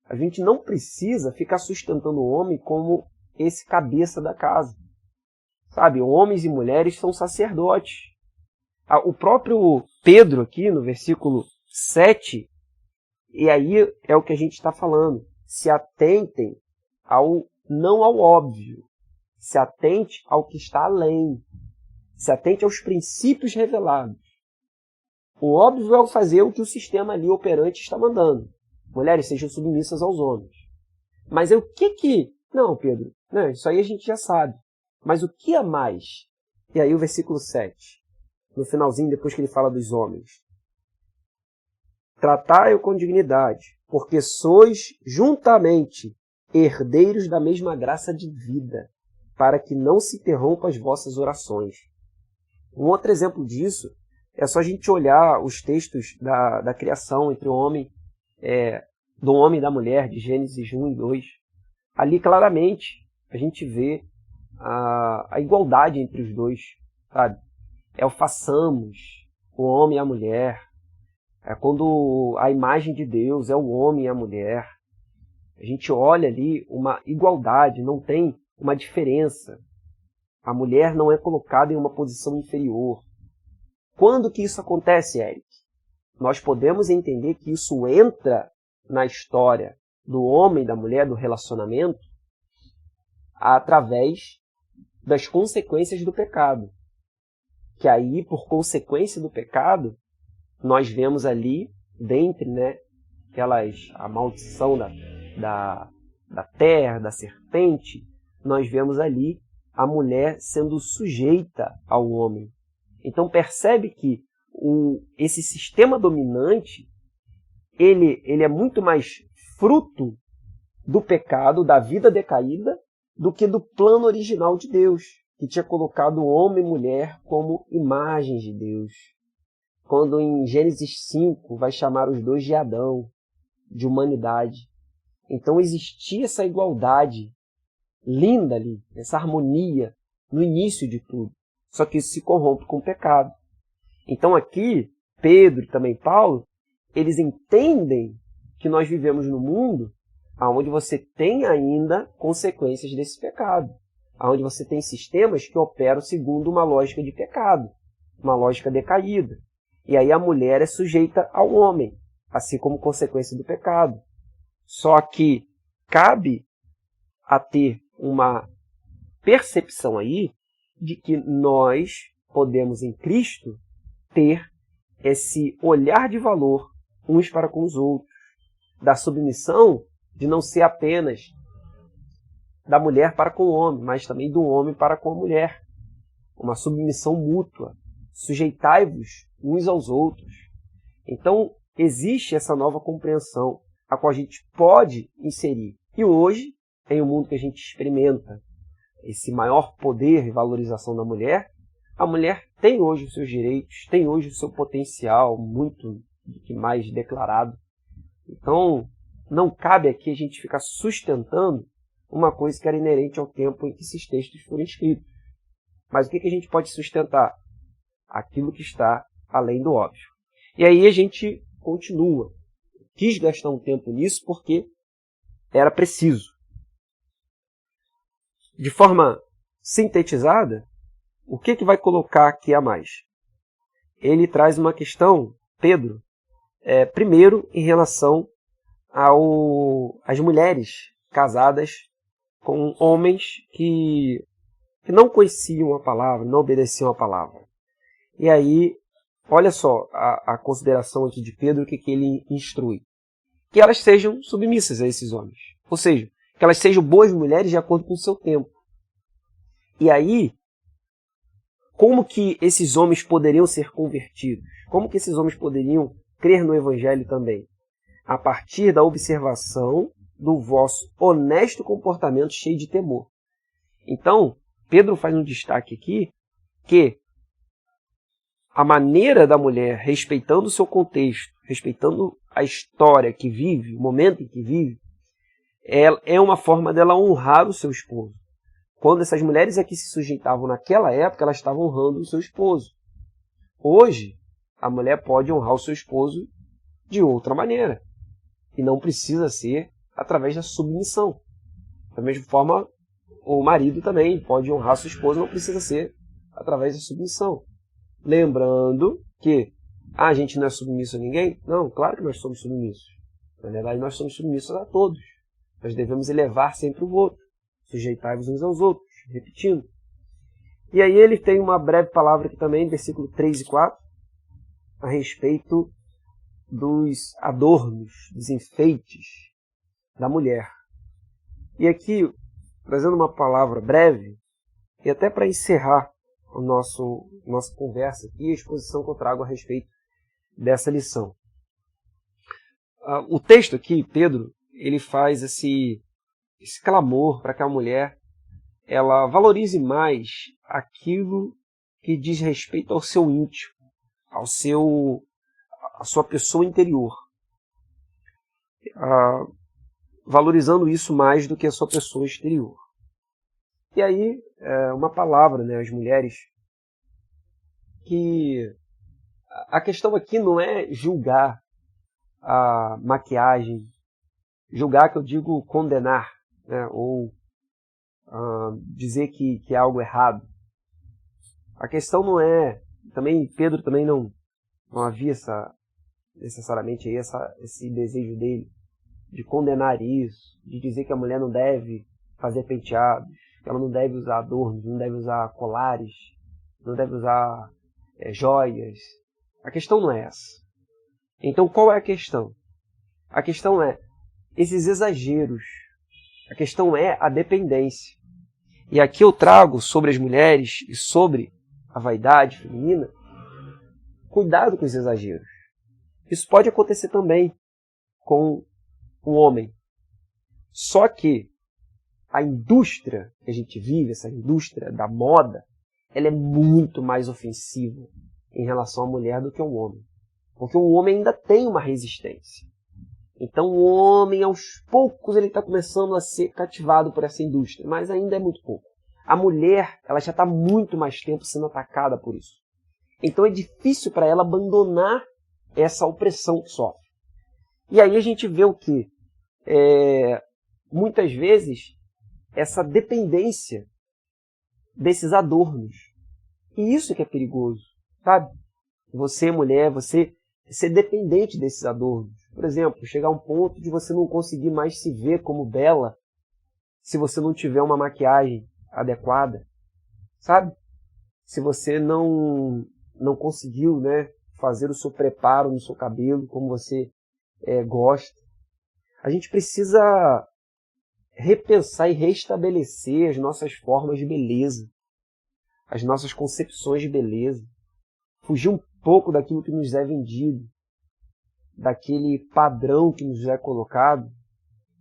a gente não precisa ficar sustentando o homem como esse cabeça da casa. Sabe, homens e mulheres são sacerdotes. O próprio Pedro aqui, no versículo 7, e aí é o que a gente está falando. Se atentem não ao óbvio. Se atente ao que está além. Se atente aos princípios revelados. O óbvio é fazer o que o sistema ali operante está mandando. Mulheres sejam submissas aos homens. Mas o que... Não, Pedro, não, isso aí a gente já sabe. Mas o que é mais? E aí o versículo 7, no finalzinho, depois que ele fala dos homens. Tratai-o com dignidade, porque sois juntamente herdeiros da mesma graça de vida, para que não se interrompam as vossas orações. Um outro exemplo disso é só a gente olhar os textos da criação entre o homem, do homem e da mulher, de Gênesis 1 e 2. Ali claramente a gente vê a igualdade entre os dois, sabe? É o façamos, o homem e a mulher. É quando a imagem de Deus é o homem e a mulher. A gente olha ali uma igualdade, não tem uma diferença. A mulher não é colocada em uma posição inferior. Quando que isso acontece, Eric? Nós podemos entender que isso entra na história do homem e da mulher, do relacionamento, através das consequências do pecado. Que aí, por consequência do pecado, nós vemos ali, dentre a maldição da terra, da serpente, nós vemos ali a mulher sendo sujeita ao homem. Então percebe que esse sistema dominante, ele é muito mais fruto do pecado, da vida decaída, do que do plano original de Deus, que tinha colocado homem e mulher como imagens de Deus. Quando em Gênesis 5 vai chamar os dois de Adão, de humanidade. Então existia essa igualdade linda ali, essa harmonia no início de tudo. Só que isso se corrompe com o pecado. Então aqui, Pedro e também Paulo, eles entendem que nós vivemos num mundo onde você tem ainda consequências desse pecado. Onde você tem sistemas que operam segundo uma lógica de pecado, uma lógica decaída. E aí a mulher é sujeita ao homem, assim como consequência do pecado. Só que cabe a ter uma percepção aí de que nós podemos em Cristo ter esse olhar de valor uns para com os outros, da submissão de não ser apenas da mulher para com o homem, mas também do homem para com a mulher. Uma submissão mútua. Sujeitai-vos uns aos outros. Então, existe essa nova compreensão a qual a gente pode inserir. E hoje, em um mundo que a gente experimenta esse maior poder e valorização da mulher, a mulher tem hoje os seus direitos, tem hoje o seu potencial muito mais declarado. Então, não cabe aqui a gente ficar sustentando uma coisa que era inerente ao tempo em que esses textos foram escritos. Mas o que a gente pode sustentar? Aquilo que está além do óbvio. E aí a gente continua. Quis gastar um tempo nisso porque era preciso. De forma sintetizada, o que vai colocar aqui a mais? Ele traz uma questão, Pedro, primeiro em relação às mulheres casadas com homens que não conheciam a palavra, não obedeciam a palavra. E aí, olha só a consideração aqui de Pedro, o que ele instrui. Que elas sejam submissas a esses homens. Ou seja, que elas sejam boas mulheres de acordo com o seu tempo. E aí, como que esses homens poderiam ser convertidos? Como que esses homens poderiam crer no Evangelho também? A partir da observação do vosso honesto comportamento cheio de temor. Então, Pedro faz um destaque aqui que a maneira da mulher, respeitando o seu contexto, respeitando a história que vive, o momento em que vive, é uma forma dela honrar o seu esposo. Quando essas mulheres aqui se sujeitavam naquela época, elas estavam honrando o seu esposo. Hoje, a mulher pode honrar o seu esposo de outra maneira. E não precisa ser através da submissão. Da mesma forma, o marido também pode honrar sua esposa, não precisa ser através da submissão. Lembrando que a gente não é submisso a ninguém? Não, claro que nós somos submissos. Na verdade, nós somos submissos a todos. Nós devemos elevar sempre o outro. Sujeitai-vos uns aos outros. Repetindo. E aí ele tem uma breve palavra aqui também, versículo 3 e 4, a respeito dos adornos, dos enfeites da mulher. E aqui, trazendo uma palavra breve, e até para encerrar nossa conversa aqui, a exposição que eu trago a respeito dessa lição. O texto aqui, Pedro, ele faz esse clamor para que a mulher ela valorize mais aquilo que diz respeito ao seu íntimo, à sua pessoa interior. Valorizando isso mais do que a sua pessoa exterior. E aí, uma palavra, né, às mulheres, que a questão aqui não é julgar a maquiagem, julgar que eu digo condenar, né, ou dizer que é algo errado. A questão não é, também Pedro também não havia necessariamente esse desejo dele de condenar isso, de dizer que a mulher não deve fazer penteados, que ela não deve usar adornos, não deve usar colares, não deve usar joias. A questão não é essa. Então qual é a questão? A questão é esses exageros. A questão é a dependência. E aqui eu trago sobre as mulheres e sobre a vaidade feminina, cuidado com os exageros. Isso pode acontecer também com o homem. Só que a indústria que a gente vive, essa indústria da moda, ela é muito mais ofensiva em relação à mulher do que ao homem. Porque o homem ainda tem uma resistência. Então o homem, aos poucos, ele está começando a ser cativado por essa indústria, mas ainda é muito pouco. A mulher, ela já está muito mais tempo sendo atacada por isso. Então é difícil para ela abandonar essa opressão que sofre. E aí a gente vê o quê? Muitas vezes, essa dependência desses adornos. E isso que é perigoso, sabe? Você, mulher, você ser dependente desses adornos. Por exemplo, chegar a um ponto de você não conseguir mais se ver como bela se você não tiver uma maquiagem adequada, sabe? Se você não conseguiu, né, fazer o seu preparo no seu cabelo como você gosta. A gente precisa repensar e restabelecer as nossas formas de beleza, as nossas concepções de beleza, fugir um pouco daquilo que nos é vendido, daquele padrão que nos é colocado.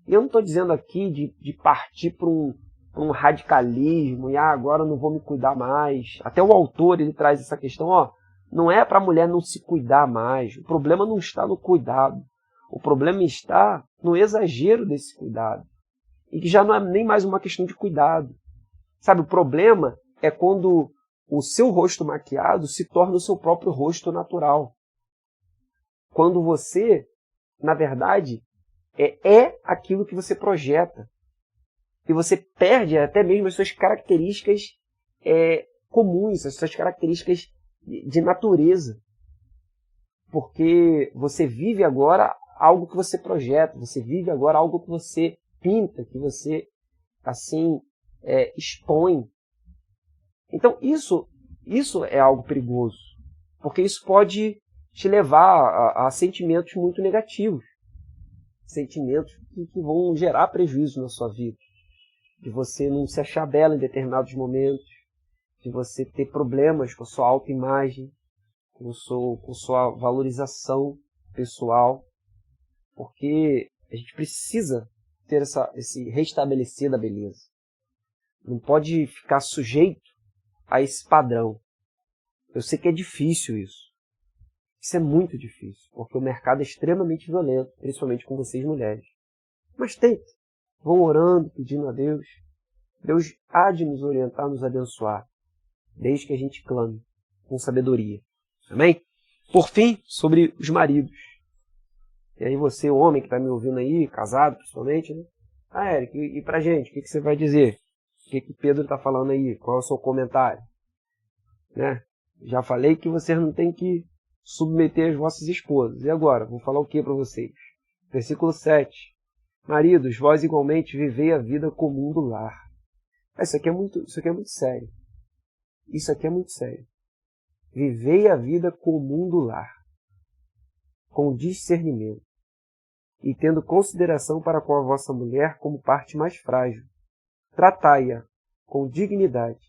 E eu não estou dizendo aqui de partir para um radicalismo, e agora eu não vou me cuidar mais. Até o autor ele traz essa questão, não é para a mulher não se cuidar mais. O problema não está no cuidado. O problema está no exagero desse cuidado. E que já não é nem mais uma questão de cuidado. Sabe, o problema é quando o seu rosto maquiado se torna o seu próprio rosto natural. Quando você, na verdade, é aquilo que você projeta. E você perde até mesmo as suas características comuns, as suas características de natureza. Porque você vive agora algo que você projeta, você vive agora algo que você pinta, que você, assim, expõe. Então, isso é algo perigoso. Porque isso pode te levar a sentimentos muito negativos. Sentimentos que vão gerar prejuízo na sua vida. De você não se achar bela em determinados momentos. De você ter problemas com a sua autoimagem, com sua valorização pessoal. Porque a gente precisa ter esse restabelecer da beleza. Não pode ficar sujeito a esse padrão. Eu sei que é difícil isso. Isso é muito difícil, porque o mercado é extremamente violento, principalmente com vocês mulheres. Mas tente. Vão orando, pedindo a Deus. Deus há de nos orientar, nos abençoar, desde que a gente clame com sabedoria. Amém? Por fim, sobre os maridos. E aí você, homem que está me ouvindo aí, casado principalmente, né? Ah, Eric, e pra gente, o que você vai dizer? O que Pedro está falando aí? Qual é o seu comentário? Né? Já falei que vocês não têm que submeter as vossas esposas. E agora? Vou falar o que para vocês? Versículo 7. Maridos, vós igualmente vivei a vida comum do lar. Isso aqui é muito sério. Isso aqui é muito sério. Vivei a vida comum do lar, com discernimento, e tendo consideração para com a vossa mulher como parte mais frágil. Tratai-a com dignidade,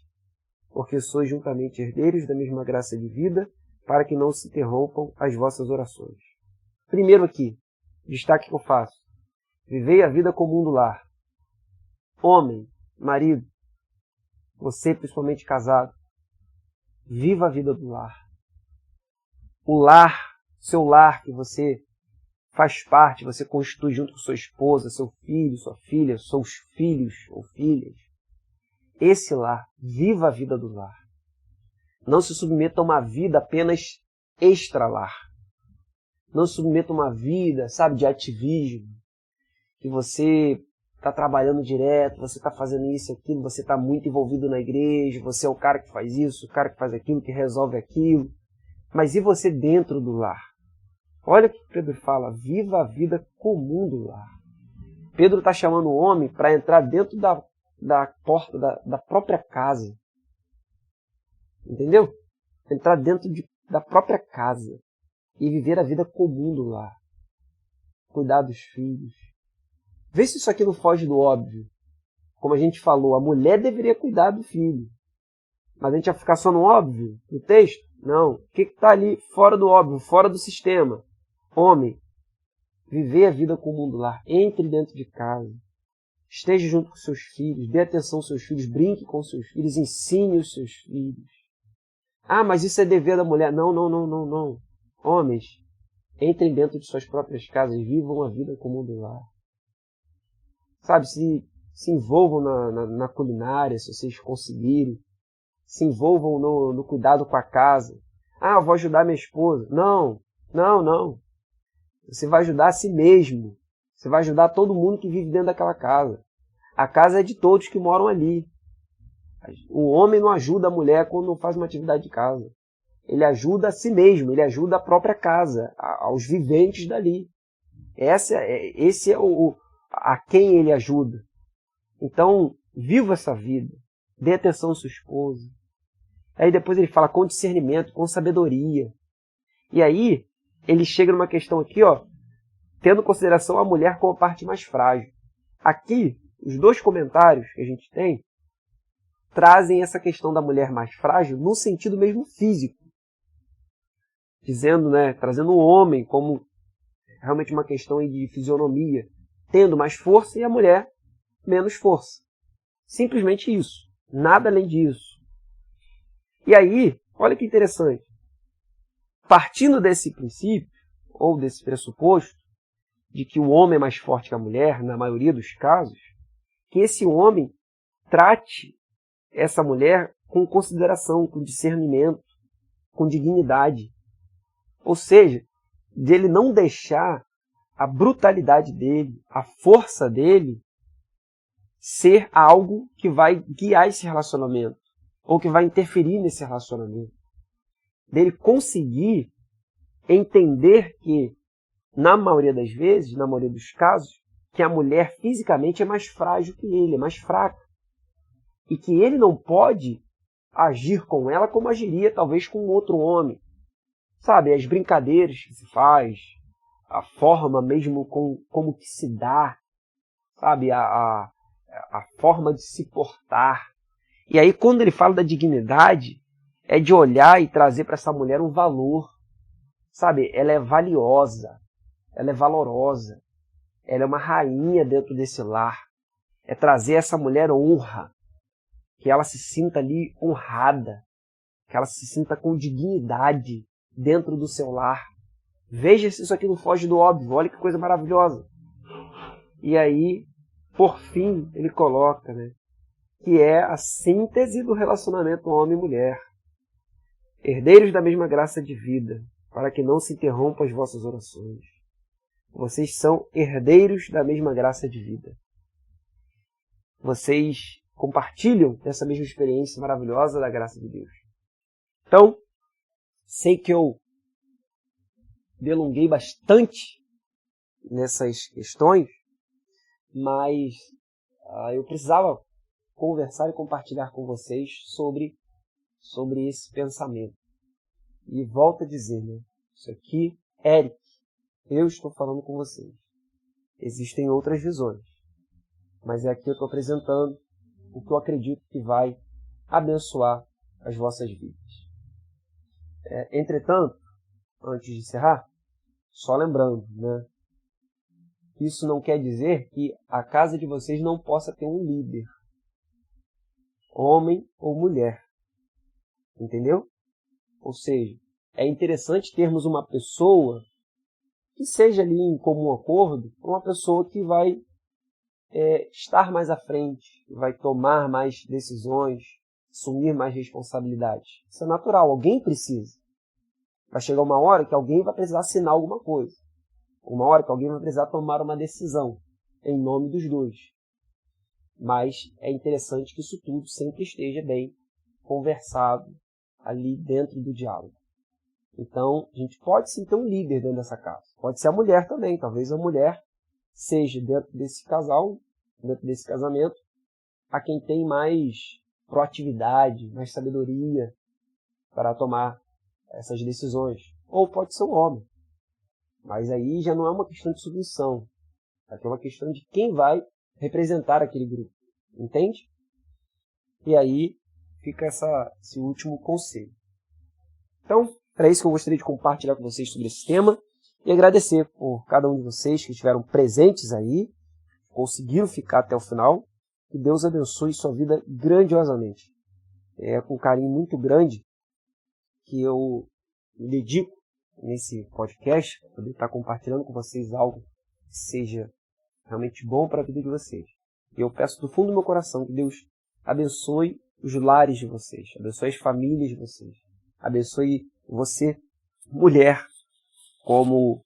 porque sois juntamente herdeiros da mesma graça de vida, para que não se interrompam as vossas orações. Primeiro aqui, destaque que eu faço. Vivei a vida comum do lar. Homem, marido, você principalmente casado, viva a vida do lar. O lar, seu lar que você faz parte, você constitui junto com sua esposa, seu filho, sua filha, seus filhos ou filhas. Esse lar, viva a vida do lar. Não se submeta a uma vida apenas extra-lar. Não se submeta a uma vida, sabe, de ativismo, que você está trabalhando direto, você está fazendo isso e aquilo, você está muito envolvido na igreja, você é o cara que faz isso, o cara que faz aquilo, que resolve aquilo. Mas e você dentro do lar? Olha o que Pedro fala, viva a vida comum do lar. Pedro está chamando o homem para entrar dentro da porta da própria casa. Entendeu? Entrar dentro da própria casa e viver a vida comum do lar. Cuidar dos filhos. Vê se isso aqui não foge do óbvio. Como a gente falou, a mulher deveria cuidar do filho. Mas a gente vai ficar só no óbvio, no texto? Não. O que está ali fora do óbvio, fora do sistema? Homem, viver a vida comum do lar. Entre dentro de casa. Esteja junto com seus filhos. Dê atenção aos seus filhos. Brinque com seus filhos. Ensine os seus filhos. Ah, mas isso é dever da mulher. Não, não, não, não, não. Homens, entrem dentro de suas próprias casas. Vivam a vida comum do lar. Sabe, se envolvam na culinária, se vocês conseguirem. Se envolvam no cuidado com a casa. Ah, eu vou ajudar minha esposa. Não, não, não. Você vai ajudar a si mesmo. Você vai ajudar todo mundo que vive dentro daquela casa. A casa é de todos que moram ali. O homem não ajuda a mulher quando não faz uma atividade de casa. Ele ajuda a si mesmo, ele ajuda a própria casa, aos viventes dali. Esse é a quem ele ajuda. Então, viva essa vida. Dê atenção à sua esposa. Aí depois ele fala com discernimento, com sabedoria. E aí, ele chega numa questão aqui, ó, tendo em consideração a mulher como a parte mais frágil. Aqui, os dois comentários que a gente tem trazem essa questão da mulher mais frágil no sentido mesmo físico. Dizendo, né, trazendo o homem como realmente uma questão de fisionomia, tendo mais força e a mulher menos força. Simplesmente isso. Nada além disso. E aí, olha que interessante. Partindo desse princípio, ou desse pressuposto, de que o homem é mais forte que a mulher, na maioria dos casos, que esse homem trate essa mulher com consideração, com discernimento, com dignidade. Ou seja, de ele não deixar a brutalidade dele, a força dele, ser algo que vai guiar esse relacionamento, ou que vai interferir nesse relacionamento. Dele conseguir entender que, na maioria das vezes, na maioria dos casos, que a mulher fisicamente é mais frágil que ele, é mais fraca. E que ele não pode agir com ela como agiria talvez com outro homem. Sabe, as brincadeiras que se faz, a forma mesmo como que se dá, sabe, a forma de se portar. E aí quando ele fala da dignidade, é de olhar e trazer para essa mulher um valor. Sabe, ela é valiosa, ela é valorosa, ela é uma rainha dentro desse lar. É trazer essa mulher honra, que ela se sinta ali honrada, que ela se sinta com dignidade dentro do seu lar. Veja se isso aqui não foge do óbvio, olha que coisa maravilhosa. E aí, por fim, ele coloca, né, que é a síntese do relacionamento homem e mulher. herdeiros da mesma graça de vida, para que não se interrompam as vossas orações. Vocês são herdeiros da mesma graça de vida. Vocês compartilham dessa mesma experiência maravilhosa da graça de Deus. Então, sei que eu delonguei bastante nessas questões, mas eu precisava conversar e compartilhar com vocês sobre esse pensamento. E volto a dizer, né? Isso aqui, Eric, eu estou falando com vocês. Existem outras visões, mas é aqui eu estou apresentando o que eu acredito que vai abençoar as vossas vidas. Entretanto, antes de encerrar, só lembrando, né? Isso não quer dizer que a casa de vocês não possa ter um líder, homem ou mulher. Entendeu? Ou seja, é interessante termos uma pessoa que seja ali em comum acordo, uma pessoa que vai estar mais à frente, que vai tomar mais decisões, assumir mais responsabilidades. Isso é natural, alguém precisa. Vai chegar uma hora que alguém vai precisar assinar alguma coisa. Uma hora que alguém vai precisar tomar uma decisão em nome dos dois. Mas é interessante que isso tudo sempre esteja bem conversado ali dentro do diálogo. Então, a gente pode sim ter um líder dentro dessa casa. Pode ser a mulher também. Talvez a mulher seja dentro desse casal, dentro desse casamento, a quem tem mais proatividade, mais sabedoria para tomar essas decisões. Ou pode ser um homem. Mas aí já não é uma questão de submissão. Aqui é uma questão de quem vai representar aquele grupo. Entende? E aí fica esse último conselho. Então, era isso que eu gostaria de compartilhar com vocês sobre esse tema. E agradecer por cada um de vocês que estiveram presentes aí, conseguiram ficar até o final. Que Deus abençoe sua vida grandiosamente. É com um carinho muito grande que eu me dedico nesse podcast, para poder estar compartilhando com vocês algo que seja realmente bom para a vida de vocês. E eu peço do fundo do meu coração que Deus abençoe os lares de vocês, abençoe as famílias de vocês, abençoe você, mulher, como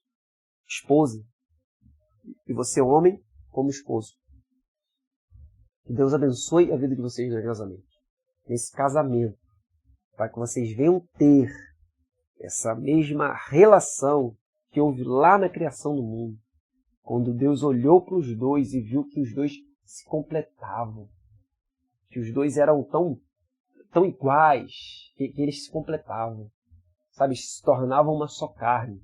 esposa, e você, homem, como esposo. Que Deus abençoe a vida de vocês grandiosamente, nesse casamento, para que vocês venham ter essa mesma relação que houve lá na criação do mundo, quando Deus olhou para os dois e viu que os dois se completavam, que os dois eram tão iguais, que eles se completavam, sabe, se tornavam uma só carne,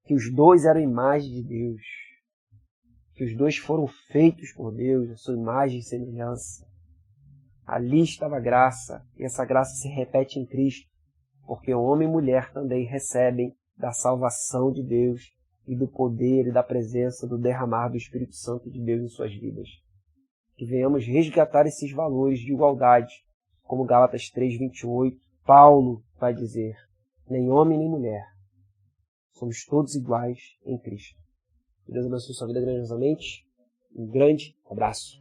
que os dois eram imagem de Deus, que os dois foram feitos por Deus, a sua imagem e semelhança. Ali estava a graça, e essa graça se repete em Cristo, porque homem e mulher também recebem da salvação de Deus e do poder e da presença do derramar do Espírito Santo de Deus em suas vidas. Que venhamos resgatar esses valores de igualdade, como Gálatas 3:28, Paulo vai dizer, nem homem nem mulher, somos todos iguais em Cristo. Que Deus abençoe sua vida grandiosamente. Um grande abraço.